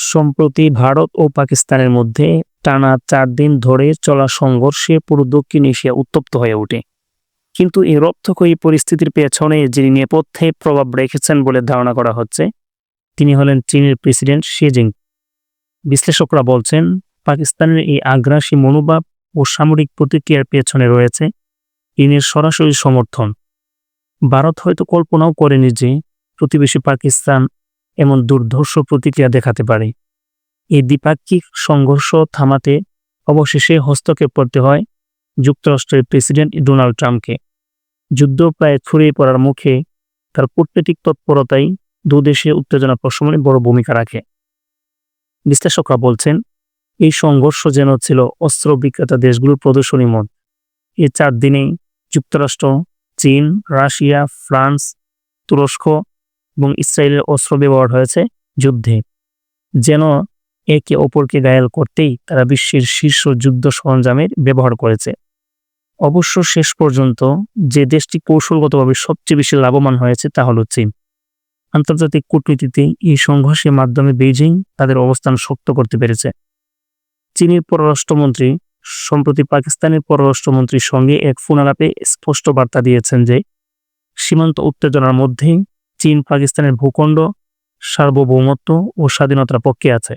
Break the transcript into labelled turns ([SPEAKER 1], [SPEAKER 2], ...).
[SPEAKER 1] সম্প্রতি ভারত ও পাকিস্তানের মধ্যে টানা 4 দিন ধরে চলা সংঘর্ষে পুরো দক্ষিণ এশিয়া উত্তপ্ত হয়ে ওঠে। কিন্তু এই রক্তক্ষয়ী পরিস্থিতির পেছনে যিনি নেপথ্যে প্রভাব রেখেছেন বলে ধারণা করা হচ্ছে, তিনি হলেন চীনের প্রেসিডেন্ট শি জিনপিং। বিশ্লেষকরা বলছেন, পাকিস্তানের এই আগ্রাসী মনোভাব ও সামরিক প্রতিক্রিয়ার পেছনে রয়েছে চীনের সরাসরি সমর্থন। ভারত হয়তো কল্পনাও করেনি যে প্রতিবেশী পাকিস্তান এমন দুর্ধর্ষ প্রতিক্রিয়া দেখাতে পারে। এই দ্বিপাক্ষিক সংঘর্ষ থামাতে অবশেষে হস্তক্ষেপ করতে হয় যুক্তরাষ্ট্রের প্রেসিডেন্ট ডোনাল্ড ট্রাম্পকে। যুদ্ধ প্রায় ছড়িয়ে পড়ার মুখে তার কূটনৈতিক তৎপরতাই দুদেশে উত্তেজনা প্রশমনে বড় ভূমিকা রাখে। বিশ্লেষকরা বলছেন, এই সংঘর্ষ যেন ছিল অস্ত্র বিক্রেতা দেশগুলোর প্রদর্শনী মঞ্চ। এই 4 দিনেই যুক্তরাষ্ট্র, চীন, রাশিয়া, ফ্রান্স, তুরস্ক এবং ইসরায়েলের অস্ত্র ব্যবহার হয়েছে যুদ্ধে। যেন একে অপরকে ঘায়েল করতেই তারা বিশ্বের শীর্ষ যুদ্ধ সরঞ্জামের ব্যবহার করেছে। অবশ্য শেষ পর্যন্ত যে দেশটি কৌশলগতভাবে সবচেয়ে বেশি লাভবান হয়েছে তা হল চীন। আন্তর্জাতিক কূটনীতিতে এই সংঘর্ষের মাধ্যমে বেইজিং তাদের অবস্থান শক্ত করতে পেরেছে। চীনের পররাষ্ট্রমন্ত্রী সম্প্রতি পাকিস্তানের পররাষ্ট্রমন্ত্রীর সঙ্গে এক ফোন আলাপে স্পষ্ট বার্তা দিয়েছেন যে সীমান্ত উত্তেজনার মধ্যে চীন পাকিস্তানের ভূখণ্ড, সার্বভৌমত্ব ও স্বাধীনতার পক্ষে আছে।